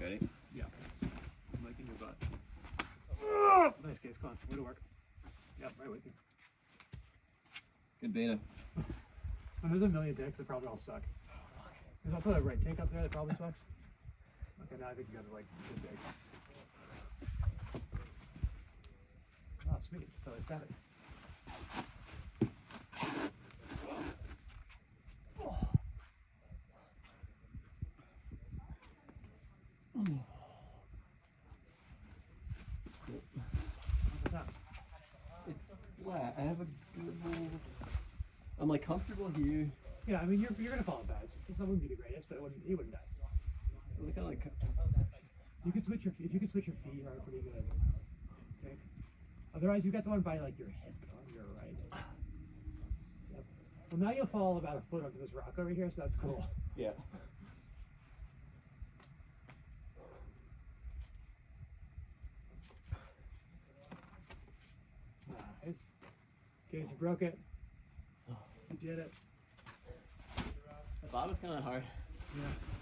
Ready? Yeah. I'm like in your butt. Oh, nice case. Come on. Way to work. Yep, right with you. Good beta. And there's a million dicks that probably all suck. There's also that right kink up there that probably sucks. Okay, now I think you got it like good dick. Oh, sweet. It's totally static. What's that? It's yeah. I have a good little. I'm like comfortable here. Yeah, I mean you're gonna fall in pads. This wouldn't be the greatest, but he wouldn't die. I'm kind of like. You could switch if you could switch your feet, are pretty good. Okay. Otherwise, you got the one by like your hip on your right. Yep. Well, now you'll fall about a foot onto this rock over here, so that's cool. Yeah. Nice. Okay, so you broke it. You did it. I thought it was kind of hard. Yeah.